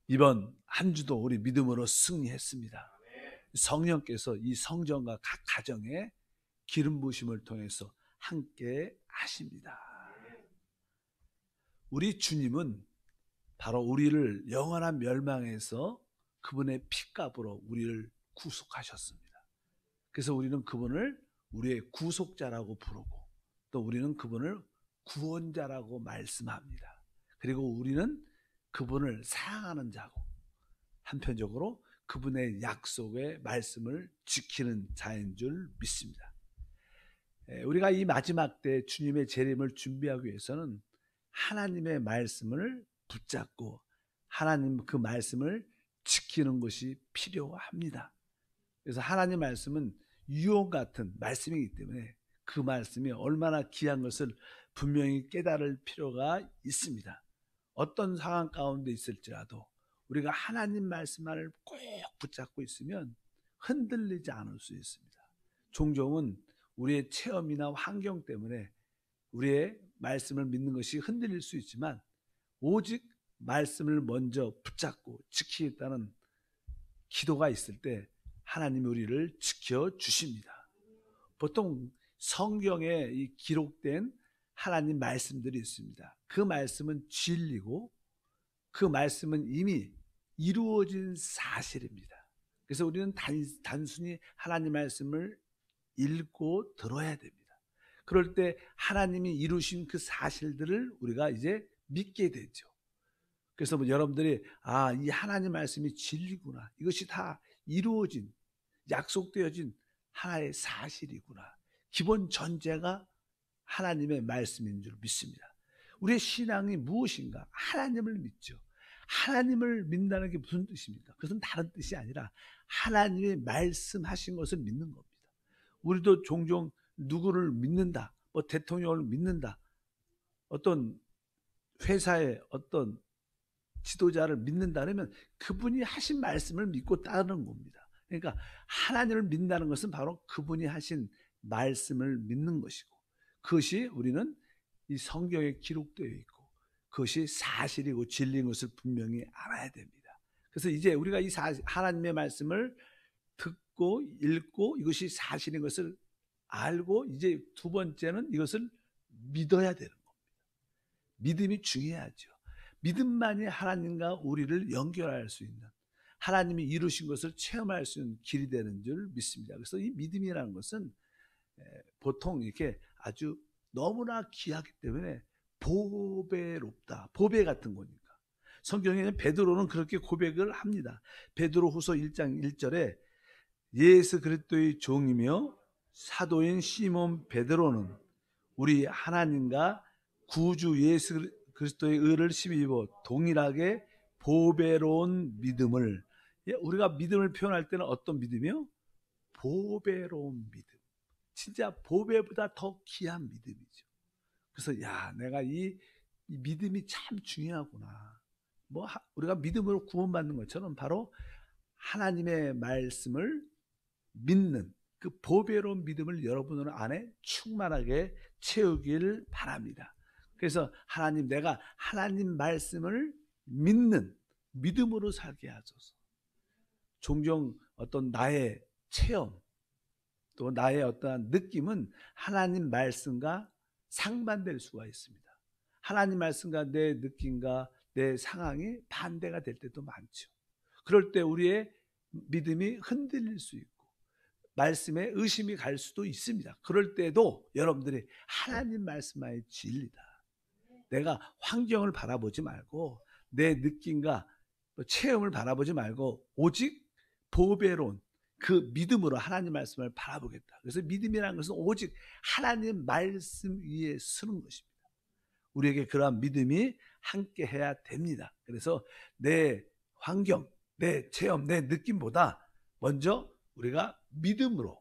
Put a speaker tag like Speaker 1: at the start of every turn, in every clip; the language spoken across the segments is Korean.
Speaker 1: 이번 한 주도 우리 믿음으로 승리했습니다. 성령께서 이 성전과 각 가정에 기름 부으심을 통해서 함께 하십니다. 우리 주님은 바로 우리를 영원한 멸망에서 그분의 피값으로 우리를 구속하셨습니다. 그래서 우리는 그분을 우리의 구속자라고 부르고, 또 우리는 그분을 구원자라고 말씀합니다. 그리고 우리는 그분을 사랑하는 자고, 한편적으로 그분의 약속의 말씀을 지키는 자인 줄 믿습니다. 우리가 이 마지막 때 주님의 재림을 준비하기 위해서는 하나님의 말씀을 붙잡고 하나님 그 말씀을 지키는 것이 필요합니다. 그래서 하나님 말씀은 유혹 같은 말씀이기 때문에 그 말씀이 얼마나 귀한 것을 분명히 깨달을 필요가 있습니다. 어떤 상황 가운데 있을지라도 우리가 하나님 말씀만을 꼭 붙잡고 있으면 흔들리지 않을 수 있습니다. 종종은 우리의 체험이나 환경 때문에 우리의 말씀을 믿는 것이 흔들릴 수 있지만, 오직 말씀을 먼저 붙잡고 지키겠다는 기도가 있을 때 하나님이 우리를 지켜주십니다. 보통 성경에 이 기록된 하나님 말씀들이 있습니다. 그 말씀은 진리고 그 말씀은 이미 이루어진 사실입니다. 그래서 우리는 단순히 하나님 말씀을 읽고 들어야 됩니다. 그럴 때 하나님이 이루신 그 사실들을 우리가 이제 믿게 되죠. 그래서 여러분들이 이 하나님 말씀이 진리구나, 이것이 다 이루어진, 약속되어진 하나의 사실이구나, 기본 전제가 하나님의 말씀인 줄 믿습니다. 우리의 신앙이 무엇인가? 하나님을 믿죠. 하나님을 믿는다는 게 무슨 뜻입니까? 그것은 다른 뜻이 아니라 하나님의 말씀하신 것을 믿는 겁니다. 우리도 종종 누구를 믿는다, 대통령을 믿는다, 어떤 회사의 어떤 지도자를 믿는다 그러면 그분이 하신 말씀을 믿고 따르는 겁니다. 그러니까 하나님을 믿는다는 것은 바로 그분이 하신 말씀을 믿는 것이고, 그것이 우리는 이 성경에 기록되어 있고 그것이 사실이고 진리인 것을 분명히 알아야 됩니다. 그래서 이제 우리가 이 하나님의 말씀을 듣고 읽고 이것이 사실인 것을 알고, 이제 두 번째는 이것을 믿어야 되는 겁니다. 믿음이 중요하죠. 믿음만이 하나님과 우리를 연결할 수 있는, 하나님이 이루신 것을 체험할 수 있는 길이 되는 줄 믿습니다. 그래서 이 믿음이라는 것은 보통 이렇게 아주 너무나 귀하기 때문에 보배롭다, 보배 같은 거니까. 성경에는 베드로는 그렇게 고백을 합니다. 베드로후서 1장 1절에 예수 그리스도의 종이며 사도인 시몬 베드로는 우리 하나님과 구주 예수 그리스도의 의를 힘입어 동일하게 보배로운 믿음을, 우리가 믿음을 표현할 때는 어떤 믿음이요? 보배로운 믿음. 진짜 보배보다 더 귀한 믿음이죠. 그래서 내가 이 믿음이 참 중요하구나. 우리가 믿음으로 구원받는 것처럼 바로 하나님의 말씀을 믿는 그 보배로운 믿음을 여러분 안에 충만하게 채우길 바랍니다. 그래서 하나님, 내가 하나님 말씀을 믿는 믿음으로 살게 하소서. 종종 어떤 나의 체험, 또 나의 어떠한 느낌은 하나님 말씀과 상반될 수가 있습니다. 하나님 말씀과 내 느낌과 내 상황이 반대가 될 때도 많죠. 그럴 때 우리의 믿음이 흔들릴 수 있고 말씀에 의심이 갈 수도 있습니다. 그럴 때도 여러분들이 하나님 말씀만이 진리다, 내가 환경을 바라보지 말고 내 느낌과 체험을 바라보지 말고 오직 보배로운 그 믿음으로 하나님 말씀을 바라보겠다. 그래서 믿음이라는 것은 오직 하나님 말씀 위에 서는 것입니다. 우리에게 그러한 믿음이 함께 해야 됩니다. 그래서 내 환경, 내 체험, 내 느낌보다 먼저 우리가 믿음으로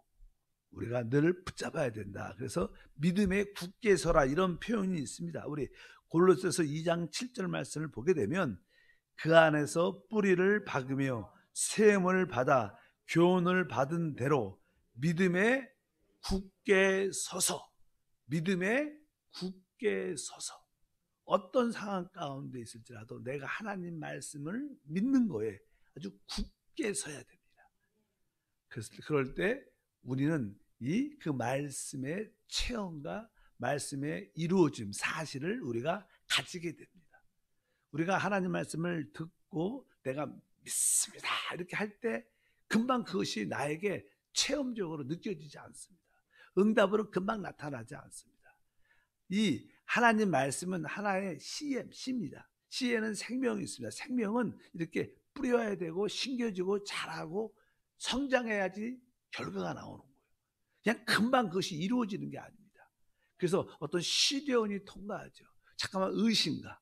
Speaker 1: 우리가 늘 붙잡아야 된다. 그래서 믿음에 굳게 서라, 이런 표현이 있습니다. 우리 골로새서 2장 7절 말씀을 보게 되면 그 안에서 뿌리를 박으며 세움을 받아 교훈을 받은 대로 믿음에 굳게 서서, 믿음에 굳게 서서. 어떤 상황 가운데 있을지라도 내가 하나님 말씀을 믿는 거에 아주 굳게 서야 됩니다. 그래서 그럴 때 우리는 그 말씀의 체험과 말씀의 이루어짐, 사실을 우리가 가지게 됩니다. 우리가 하나님 말씀을 듣고 내가 믿습니다 이렇게 할 때 금방 그것이 나에게 체험적으로 느껴지지 않습니다. 응답으로 금방 나타나지 않습니다. 이 하나님 말씀은 하나의 씨입니다. 씨에는 생명이 있습니다. 생명은 이렇게 뿌려야 되고 심겨지고 자라고 성장해야지 결과가 나오는 거예요. 그냥 금방 그것이 이루어지는 게 아닙니다. 그래서 어떤 시련이 통과하죠. 잠깐만 의심과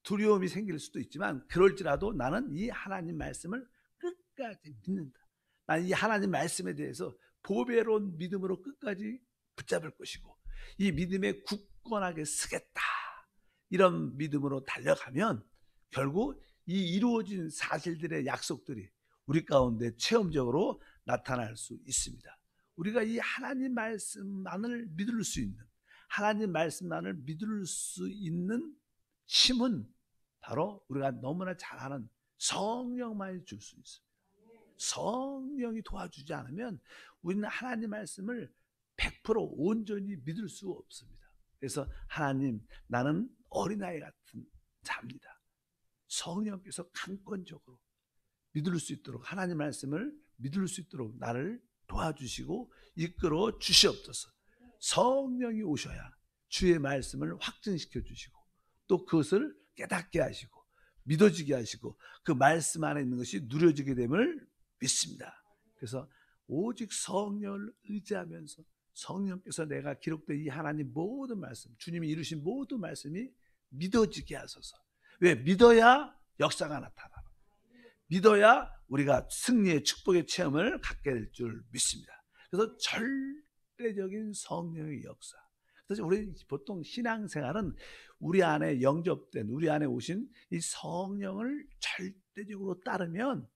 Speaker 1: 두려움이 생길 수도 있지만 그럴지라도 나는 이 하나님 말씀을 끝까지 믿는다. 나는 이 하나님 말씀에 대해서 보배로운 믿음으로 끝까지 붙잡을 것이고 이 믿음에 굳건하게 서겠다. 이런 믿음으로 달려가면 결국 이 이루어진 사실들의 약속들이 우리 가운데 체험적으로 나타날 수 있습니다. 우리가 이 하나님 말씀만을 믿을 수 있는, 하나님 말씀만을 믿을 수 있는 힘은 바로 우리가 너무나 잘 아는 성령만이 줄 수 있습니다. 성령이 도와주지 않으면 우리는 하나님 말씀을 100% 온전히 믿을 수 없습니다. 그래서 하나님, 나는 어린아이 같은 자입니다. 성령께서 강권적으로 믿을 수 있도록, 하나님 말씀을 믿을 수 있도록 나를 도와주시고 이끌어 주시옵소서. 성령이 오셔야 주의 말씀을 확증시켜 주시고 또 그것을 깨닫게 하시고 믿어지게 하시고 그 말씀 안에 있는 것이 누려지게 됨을 믿습니다. 그래서 오직 성령을 의지하면서 성령께서 내가 기록된 이 하나님 모든 말씀, 주님이 이루신 모든 말씀이 믿어지게 하소서. 왜? 믿어야 역사가 나타나. 믿어야 우리가 승리의 축복의 체험을 갖게 될 줄 믿습니다. 그래서 절대적인 성령의 역사. 그래서 우리 보통 신앙생활은 우리 안에 영접된, 우리 안에 오신 이 성령을 절대적으로 따르면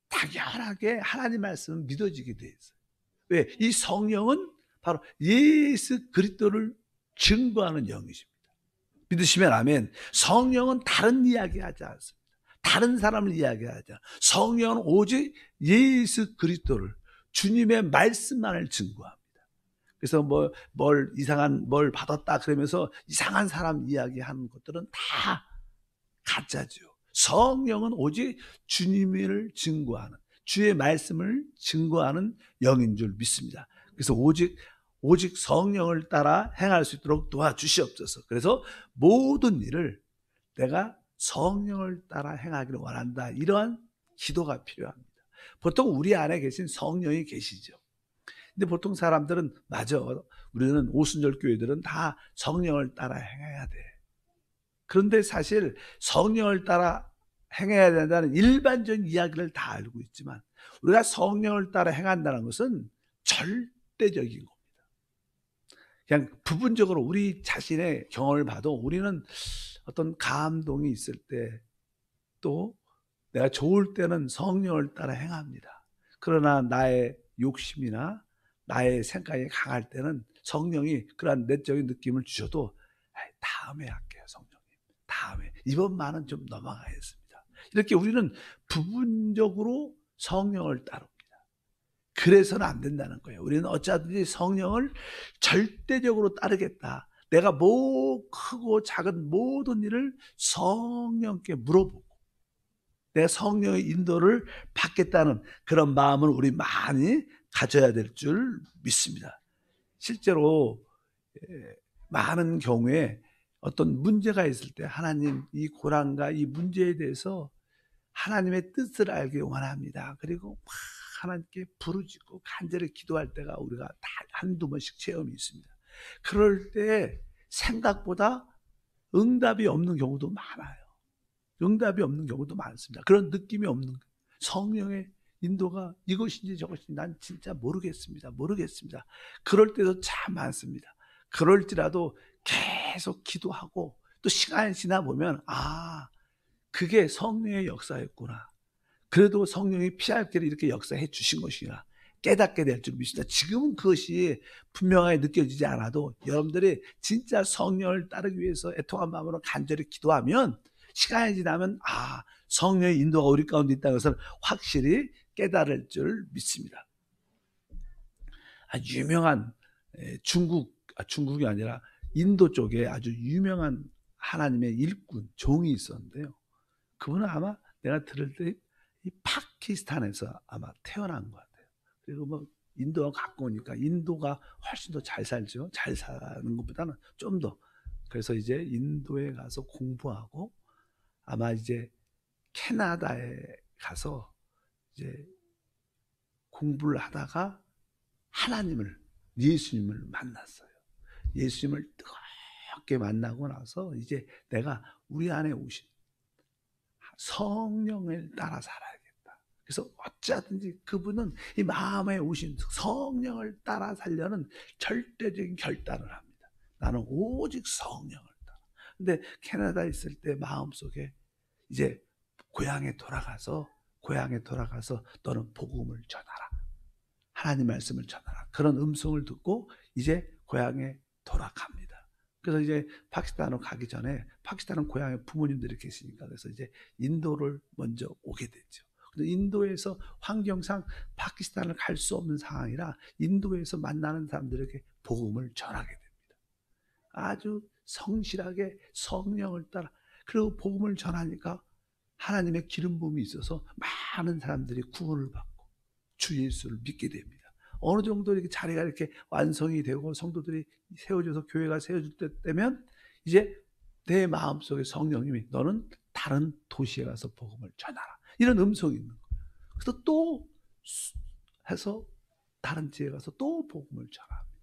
Speaker 1: 당연하게 하나님 말씀은 믿어지게 돼 있어요. 왜? 이 성령은 바로 예수 그리스도를 증거하는 영이십니다. 믿으시면 아멘. 성령은 다른 이야기하지 않습니다. 다른 사람을 이야기하지 않아요. 성령은 오직 예수 그리스도를, 주님의 말씀만을 증거합니다. 그래서 뭘 받았다 그러면서 이상한 사람 이야기하는 것들은 다 가짜죠. 성령은 오직 주님을 증거하는, 주의 말씀을 증거하는 영인 줄 믿습니다. 그래서 오직 성령을 따라 행할 수 있도록 도와주시옵소서. 그래서 모든 일을 내가 성령을 따라 행하기를 원한다. 이러한 기도가 필요합니다. 보통 우리 안에 계신 성령이 계시죠. 근데 보통 사람들은 맞아. 우리는 오순절 교회들은 다 성령을 따라 행해야 돼. 그런데 사실 성령을 따라 행해야 된다는 일반적인 이야기를 다 알고 있지만 우리가 성령을 따라 행한다는 것은 절대적인 겁니다. 그냥 부분적으로 우리 자신의 경험을 봐도 우리는 어떤 감동이 있을 때 또 내가 좋을 때는 성령을 따라 행합니다. 그러나 나의 욕심이나 나의 생각이 강할 때는 성령이 그러한 내적인 느낌을 주셔도 다음에 할게요, 성령님. 다음에. 이번만은 좀 넘어가겠습니다. 이렇게 우리는 부분적으로 성령을 따릅니다. 그래서는 안 된다는 거예요. 우리는 어쩌든지 성령을 절대적으로 따르겠다. 내가 크고 작은 모든 일을 성령께 물어보고 내가 성령의 인도를 받겠다는 그런 마음을 우리 많이 가져야 될 줄 믿습니다. 실제로 많은 경우에 어떤 문제가 있을 때 하나님, 이 고난과 이 문제에 대해서 하나님의 뜻을 알기 원합니다. 그리고 막 하나님께 부르짖고 간절히 기도할 때가 우리가 다 한두 번씩 체험이 있습니다. 그럴 때 생각보다 응답이 없는 경우도 많아요. 응답이 없는 경우도 많습니다. 그런 느낌이 없는 성령의 인도가 이것인지 저것인지 난 진짜 모르겠습니다. 그럴 때도 참 많습니다. 그럴지라도 계속 기도하고 또 시간이 지나 보면 그게 성령의 역사였구나. 그래도 성령이 피할 길을 이렇게 역사해 주신 것이구나. 깨닫게 될 줄 믿습니다. 지금은 그것이 분명하게 느껴지지 않아도 여러분들이 진짜 성령을 따르기 위해서 애통한 마음으로 간절히 기도하면 시간이 지나면 성령의 인도가 우리 가운데 있다는 것을 확실히 깨달을 줄 믿습니다. 아주 유명한 중국이 아니라 인도 쪽에 아주 유명한 하나님의 일꾼 종이 있었는데요. 그분은 아마 내가 들을 때 이 파키스탄에서 아마 태어난 것 같아요. 그리고 뭐 인도가 가까우니까 인도가 훨씬 더 잘 살죠. 잘 사는 것보다는 좀 더. 그래서 이제 인도에 가서 공부하고 아마 이제 캐나다에 가서 이제 공부를 하다가 예수님을 만났어요. 예수님을 뜨겁게 만나고 나서 이제 내가 우리 안에 오신 성령을 따라 살아야겠다. 그래서 어찌하든지 그분은 이 마음에 오신 성령을 따라 살려는 절대적인 결단을 합니다. 나는 오직 성령을 따라. 근데 캐나다에 있을 때 마음속에 이제 고향에 돌아가서 너는 복음을 전하라. 하나님 말씀을 전하라. 그런 음성을 듣고 이제 고향에 돌아갑니다. 그래서 이제 파키스탄으로 가기 전에 파키스탄은 고향에 부모님들이 계시니까 그래서 이제 인도를 먼저 오게 됐죠. 근데 인도에서 환경상 파키스탄을 갈 수 없는 상황이라 인도에서 만나는 사람들에게 복음을 전하게 됩니다. 아주 성실하게 성령을 따라 그리고 복음을 전하니까 하나님의 기름 부음이 있어서 많은 사람들이 구원을 받고 주 예수를 믿게 됩니다. 어느 정도 이렇게 자리가 이렇게 완성이 되고 성도들이 세워져서 교회가 세워질 때 되면 이제 내 마음속에 성령님이 너는 다른 도시에 가서 복음을 전하라. 이런 음성이 있는 거예요. 그래서 또 해서 다른 지에 가서 또 복음을 전합니다.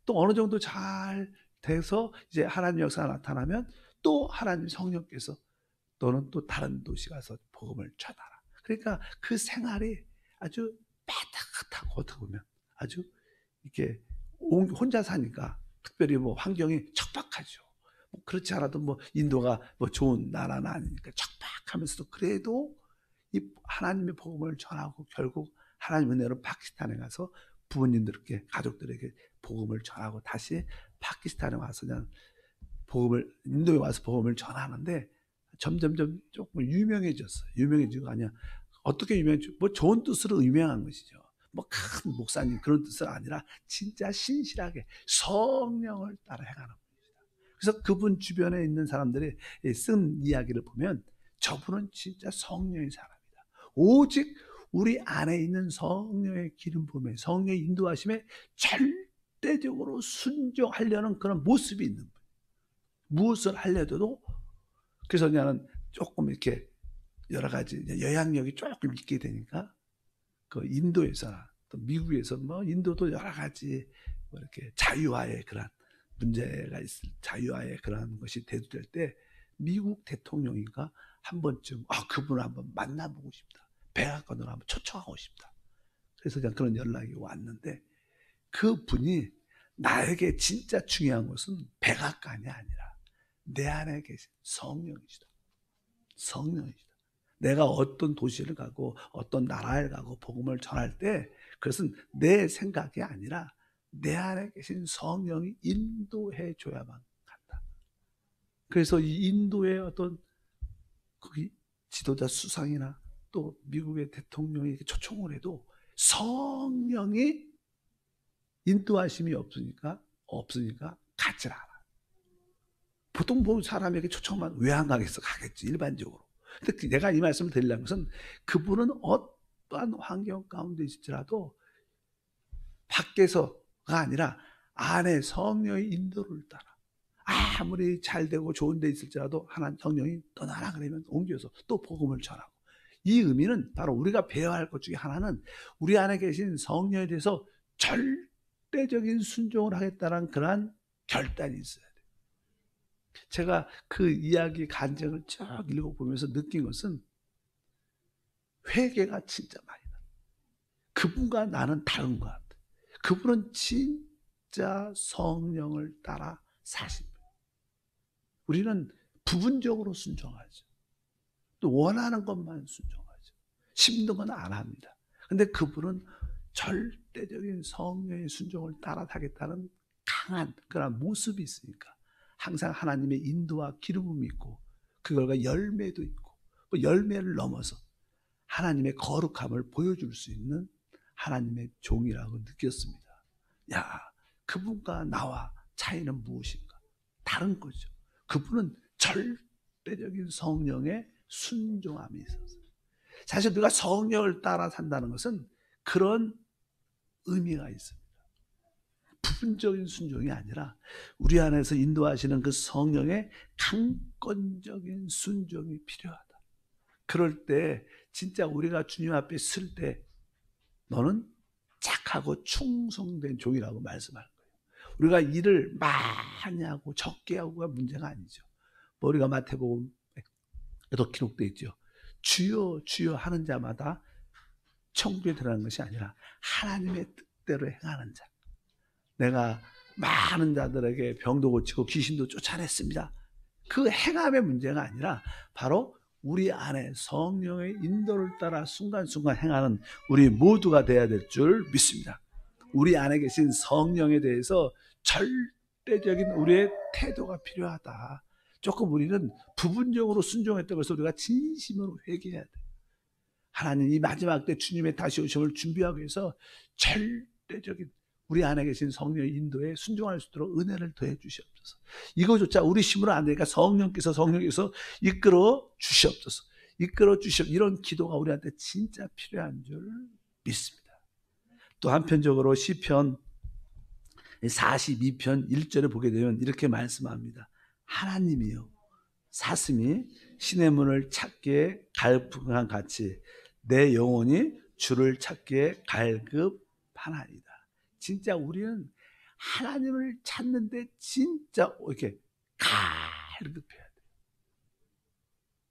Speaker 1: 또 어느 정도 잘 돼서 이제 하나님 역사가 나타나면 또 하나님 성령께서 너는 또 다른 도시 가서 복음을 전하라. 그러니까 그 생활이 아주 빠듯하고 어떻게 보면 아주 이렇게 혼자 사니까 특별히 뭐 환경이 척박하죠. 뭐 그렇지 않아도 뭐 인도가 뭐 좋은 나라는 아니니까 척박하면서도 그래도 이 하나님의 복음을 전하고 결국 하나님 은혜로 파키스탄에 가서 부모님들께 가족들에게 복음을 전하고 다시 파키스탄에 와서 그냥 인도에 와서 복음을 전하는데 점점점 조금 유명해졌어요. 유명해지고 아니야. 어떻게 유명해지고 뭐 좋은 뜻으로 유명한 것이죠. 뭐 큰 목사님 그런 뜻은 아니라 진짜 신실하게 성령을 따라 행하는 분입니다. 그래서 그분 주변에 있는 사람들이 쓴 이야기를 보면 저분은 진짜 성령의 사람이다. 오직 우리 안에 있는 성령의 기름 부음에 성령의 인도하심에 절대적으로 순종하려는 그런 모습이 있는 거예요. 무엇을 하려도 그래서 나는 조금 이렇게 여러 가지 영향력이 조금 있게 되니까 그 인도에서나 또 미국에서 뭐 인도도 여러 가지 뭐 이렇게 자유화의 그런 문제가 있을 자유화의 그런 것이 대두될 때 미국 대통령인가 한 번쯤 그분을 한번 만나보고 싶다. 백악관으로 한번 초청하고 싶다. 그래서 그냥 그런 연락이 왔는데 그분이 나에게 진짜 중요한 것은 백악관이 아니라 내 안에 계신 성령이시다. 성령이시다. 내가 어떤 도시를 가고 어떤 나라에 가고 복음을 전할 때 그것은 내 생각이 아니라 내 안에 계신 성령이 인도해 줘야만 간다. 그래서 이 인도의 어떤 거기 지도자 수상이나 또 미국의 대통령이 초청을 해도 성령이 인도하심이 없으니까 가지 않아. 보통 보면 사람에게 초청만 왜 안 가겠어? 가겠지 일반적으로. 근데 내가 이 말씀을 드리려는 것은 그분은 어떠한 환경 가운데 있을지라도 밖에서가 아니라 안에 성령의 인도를 따라 아무리 잘되고 좋은 데 있을지라도 하나님 성령이 떠나라 그러면 옮겨서 또 복음을 전하고 이 의미는 바로 우리가 배워야 할 것 중에 하나는 우리 안에 계신 성령에 대해서 절대적인 순종을 하겠다는 그러한 결단이 있어요. 제가 그 이야기 간증을 쭉 읽어보면서 느낀 것은 회개가 진짜 많이 나. 그분과 나는 다른 것 같아. 그분은 진짜 성령을 따라 사십니다. 우리는 부분적으로 순종하죠. 또 원하는 것만 순종하죠. 힘든 건 안 합니다. 근데 그분은 절대적인 성령의 순종을 따라가겠다는 강한 그런 모습이 있으니까 항상 하나님의 인도와 기름이 있고 그걸과 열매도 있고 열매를 넘어서 하나님의 거룩함을 보여줄 수 있는 하나님의 종이라고 느꼈습니다. 야, 그분과 나와 차이는 무엇인가? 다른 거죠. 그분은 절대적인 성령의 순종함이 있었어요. 사실 우리가 성령을 따라 산다는 것은 그런 의미가 있습니다. 부분적인 순종이 아니라 우리 안에서 인도하시는 그 성령의 강권적인 순종이 필요하다. 그럴 때 진짜 우리가 주님 앞에 설 때 너는 착하고 충성된 종이라고 말씀하는 거예요. 우리가 일을 많이 하고 적게 하고가 문제가 아니죠. 우리가 마태복음에도 기록되어 있죠. 주여 주여 하는 자마다 천국에 들어가는 것이 아니라 하나님의 뜻대로 행하는 자. 내가 많은 자들에게 병도 고치고 귀신도 쫓아냈습니다. 그 행함의 문제가 아니라 바로 우리 안에 성령의 인도를 따라 순간순간 행하는 우리 모두가 되어야 될 줄 믿습니다. 우리 안에 계신 성령에 대해서 절대적인 우리의 태도가 필요하다. 조금 우리는 부분적으로 순종했다고 해서 우리가 진심으로 회개해야 돼요. 하나님 이 마지막 때 주님의 다시 오심을 준비하기 위해서 절대적인 우리 안에 계신 성령의 인도에 순종할 수 있도록 은혜를 더해 주시옵소서. 이거조차 우리 힘으로 안 되니까 성령께서 이끌어 주시옵소서. 이끌어 주시옵소서. 이런 기도가 우리한테 진짜 필요한 줄 믿습니다. 또 한편적으로 시편 42편 1절에 보게 되면 이렇게 말씀합니다. 하나님이여 사슴이 신의 문을 찾기에 갈급한 같이 내 영혼이 주를 찾기에 갈급하나이다. 진짜 우리는 하나님을 찾는데 진짜 이렇게 갈급해야 돼요.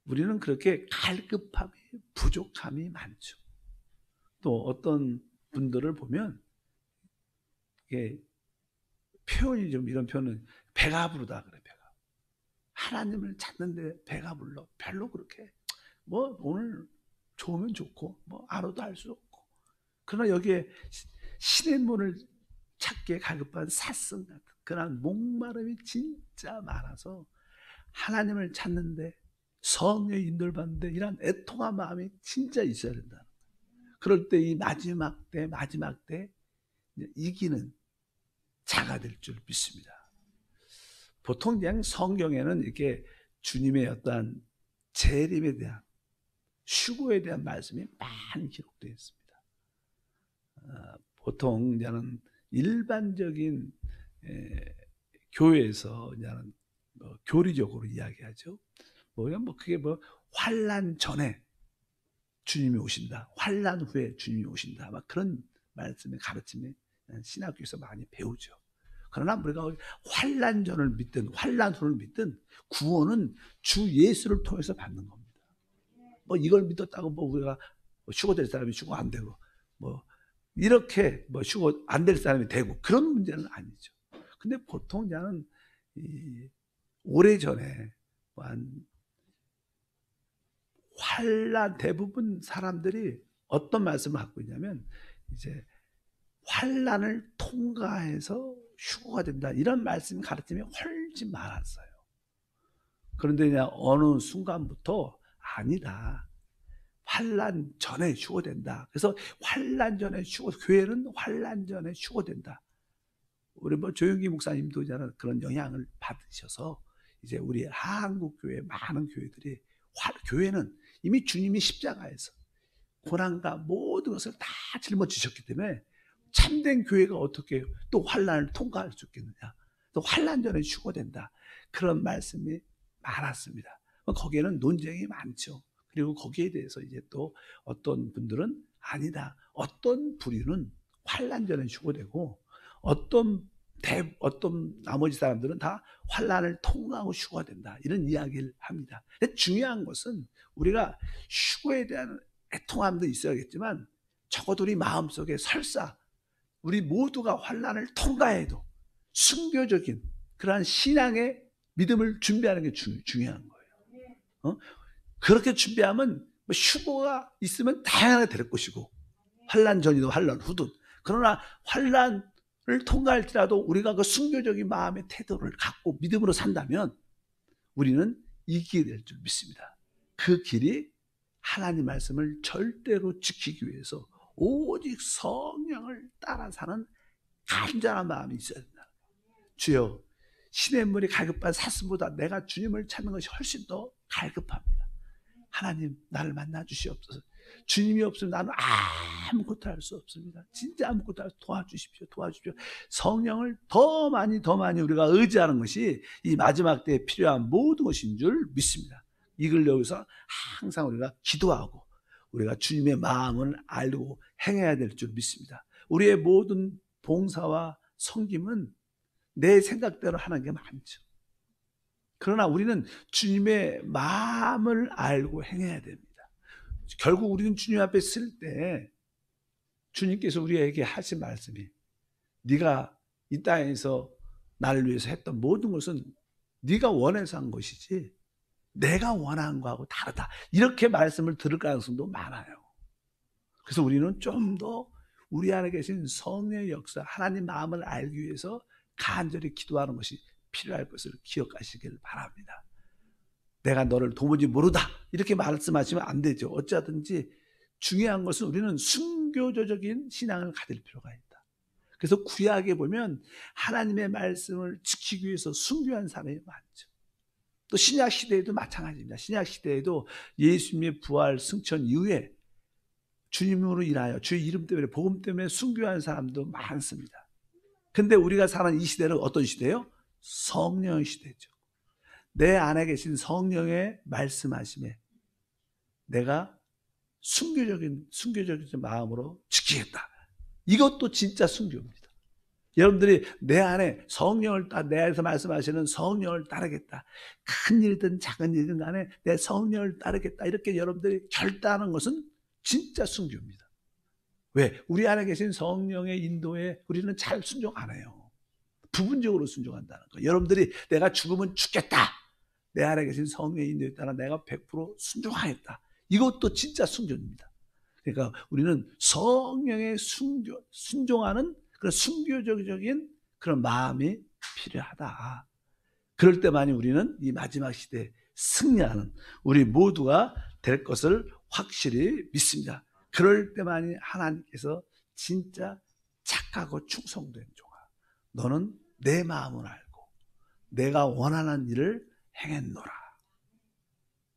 Speaker 1: 우리는 그렇게 갈급함이 부족함이 많죠. 또 어떤 분들을 보면 이게 표현이 좀 이런 표현은 배가 부르다 그래. 배가 하나님을 찾는데 배가 불러. 별로 그렇게 뭐 오늘 좋으면 좋고 뭐 알아도 할 수 없고 그러나 여기에 신의 문을 찾기에 갈급한 사슴 같은 그런 목마름이 진짜 많아서 하나님을 찾는데 성령의 인도를 받는데 이런 애통한 마음이 진짜 있어야 된다. 그럴 때 이 마지막 때 이기는 자가 될 줄 믿습니다. 보통 그냥 성경에는 이렇게 주님의 어떠한 재림에 대한 휴거에 대한 말씀이 많이 기록되어 있습니다. 보통 이제는 일반적인 교회에서 이제는 교리적으로 이야기하죠. 그게 환난 전에 주님이 오신다, 환난 후에 주님이 오신다, 막 그런 말씀의 가르침에 신학교에서 많이 배우죠. 그러나 우리가 환난 전을 믿든 환난 후를 믿든 구원은 주 예수를 통해서 받는 겁니다. 이걸 믿었다고 우리가 휴거될 사람이 휴거 안 되고 이렇게 휴거 안 될 사람이 되고 그런 문제는 아니죠. 근데 보통 나는 오래전에 환난 대부분 사람들이 어떤 말씀을 갖고 있냐면 이제 환난을 통과해서 휴거가 된다 이런 말씀 가르침이 훨씬 많았어요. 그런데 그냥 어느 순간부터 아니다. 환난 전에 휴거된다. 그래서 환난 전에 교회는 환난 전에 휴거된다. 우리 조용기 목사님도 그런 영향을 받으셔서 이제 우리 한국 교회 많은 교회들이 교회는 이미 주님이 십자가에서 고난과 모든 것을 다 짊어지셨기 때문에 참된 교회가 어떻게 또 환난을 통과할 수 있겠느냐. 또 환난 전에 휴거된다. 그런 말씀이 많았습니다. 거기에는 논쟁이 많죠. 그리고 거기에 대해서 이제 또 어떤 분들은 아니다. 어떤 부류는 환난 전에 휴거되고 어떤 나머지 사람들은 다 환난을 통과하고 휴거가 된다. 이런 이야기를 합니다. 근데 중요한 것은 우리가 휴거에 대한 애통함도 있어야겠지만 적어도 우리 마음속에 설사 우리 모두가 환난을 통과해도 순교적인 그러한 신앙의 믿음을 준비하는 게 중요한 거예요. 그렇게 준비하면 휴거가 있으면 다양하게 될 것이고 환난 전이든 환난 후든. 그러나 환난을 통과할지라도 우리가 그 순교적인 마음의 태도를 갖고 믿음으로 산다면 우리는 이기게 될 줄 믿습니다. 그 길이 하나님 말씀을 절대로 지키기 위해서 오직 성령을 따라 사는 간절한 마음이 있어야 된다. 주여, 시냇물이 갈급한 사슴보다 내가 주님을 찾는 것이 훨씬 더 갈급합니다. 하나님, 나를 만나 주시옵소서. 주님이 없으면 나는 아무것도 할 수 없습니다. 진짜 아무것도 할 수 없습니다. 도와주십시오. 도와주십시오. 성령을 더 많이 우리가 의지하는 것이 이 마지막 때에 필요한 모든 것인 줄 믿습니다. 이걸 여기서 항상 우리가 기도하고 우리가 주님의 마음을 알고 행해야 될 줄 믿습니다. 우리의 모든 봉사와 섬김은 내 생각대로 하는 게 많죠. 그러나 우리는 주님의 마음을 알고 행해야 됩니다. 결국 우리는 주님 앞에 쓸 때 주님께서 우리에게 하신 말씀이 네가 이 땅에서 나를 위해서 했던 모든 것은 네가 원해서 한 것이지 내가 원한 거하고 다르다. 이렇게 말씀을 들을 가능성도 많아요. 그래서 우리는 좀 더 우리 안에 계신 성령의 역사, 하나님 마음을 알기 위해서 간절히 기도하는 것이 필요할 것을 기억하시길 바랍니다. 내가 너를 도무지 모르다 이렇게 말씀하시면 안 되죠. 어쩌든지 중요한 것은 우리는 순교적인 신앙을 가질 필요가 있다. 그래서 구약에 보면 하나님의 말씀을 지키기 위해서 순교한 사람이 많죠. 또 신약 시대에도 마찬가지입니다. 신약 시대에도 예수님의 부활 승천 이후에 주님으로 인하여 주의 이름 때문에 복음 때문에 순교한 사람도 많습니다. 근데 우리가 사는 이 시대는 어떤 시대예요? 성령의 시대죠. 내 안에 계신 성령의 말씀하심에 내가 순교적인 마음으로 지키겠다. 이것도 진짜 순교입니다. 여러분들이 내 안에 성령을 내 안에서 말씀하시는 성령을 따르겠다. 큰 일이든 작은 일이든 간에 내 성령을 따르겠다. 이렇게 여러분들이 결단하는 것은 진짜 순교입니다. 왜? 우리 안에 계신 성령의 인도에 우리는 잘 순종 안 해요. 부분적으로 순종한다는 거. 여러분들이 내가 죽으면 죽겠다. 내 안에 계신 성령의 인도에 따라 내가 100% 순종하겠다. 이것도 진짜 순종입니다. 그러니까 우리는 성령의 순종하는 그런 순교적인 그런 마음이 필요하다. 그럴 때만이 우리는 이 마지막 시대에 승리하는 우리 모두가 될 것을 확실히 믿습니다. 그럴 때만이 하나님께서 진짜 착하고 충성된 종아, 너는 내 마음을 알고 내가 원하는 일을 행했노라.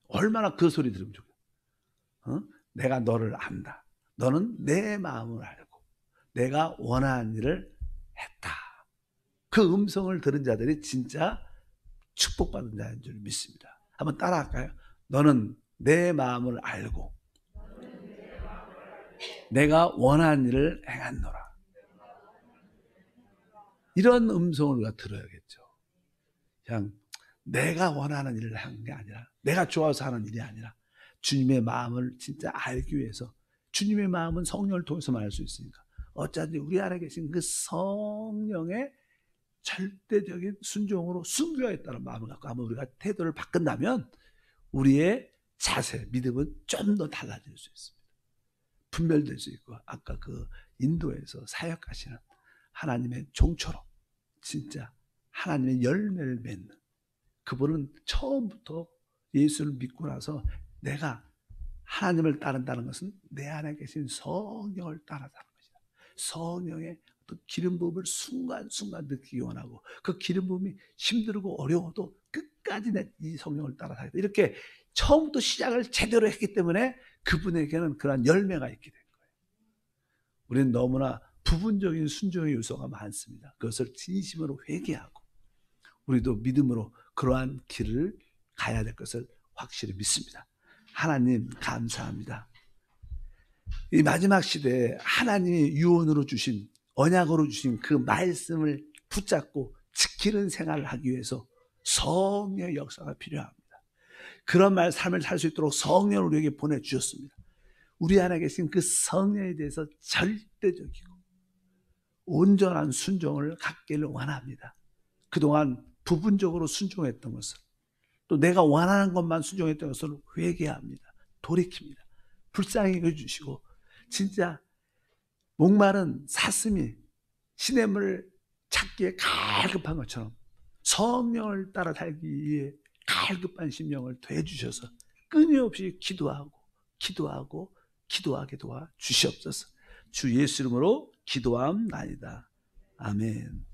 Speaker 1: 얼마나 그 소리 들으면 좋겠어. 내가 너를 안다. 너는 내 마음을 알고 내가 원하는 일을 했다. 그 음성을 들은 자들이 진짜 축복받은 자인 줄 믿습니다. 한번 따라할까요? 너는 내 마음을 알고 내가 원하는 일을 행했노라. 이런 음성을 우리가 들어야겠죠. 그냥 내가 원하는 일을 한 게 아니라, 내가 좋아서 하는 일이 아니라 주님의 마음을 진짜 알기 위해서, 주님의 마음은 성령을 통해서만 알 수 있으니까 어쩌든지 우리 안에 계신 그 성령의 절대적인 순종으로 순교하겠다는 마음을 갖고 한번 우리가 태도를 바꾼다면 우리의 자세, 믿음은 좀 더 달라질 수 있습니다. 분별될 수 있고, 아까 그 인도에서 사역하시는 하나님의 종처럼 진짜 하나님의 열매를 맺는, 그분은 처음부터 예수를 믿고 나서 내가 하나님을 따른다는 것은 내 안에 계신 성령을 따라가는 것이다. 성령의 어떤 기름 부음을 순간순간 느끼기 원하고, 그 기름 부음이 힘들고 어려워도 끝까지 내 이 성령을 따라가겠다. 이렇게 처음부터 시작을 제대로 했기 때문에 그분에게는 그러한 열매가 있게 된 거예요. 우리는 너무나 부분적인 순종의 요소가 많습니다. 그것을 진심으로 회개하고 우리도 믿음으로 그러한 길을 가야 될 것을 확실히 믿습니다. 하나님 감사합니다. 이 마지막 시대에 하나님이 유언으로 주신, 언약으로 주신 그 말씀을 붙잡고 지키는 생활을 하기 위해서 성령의 역사가 필요합니다. 그런 삶을 살 수 있도록 성령을 우리에게 보내주셨습니다. 우리 안에 계신 그 성령에 대해서 절대적이고 온전한 순종을 갖기를 원합니다. 그동안 부분적으로 순종했던 것을, 또 내가 원하는 것만 순종했던 것을 회개합니다. 돌이킵니다. 불쌍히 여겨주시고 진짜 목마른 사슴이 시냇물을 찾기에 갈급한 것처럼 성령을 따라 살기 위해 갈급한 심령을 더해주셔서 끊임없이 기도하게 도와 주시옵소서. 주 예수 이름으로 기도함나이다. 아멘.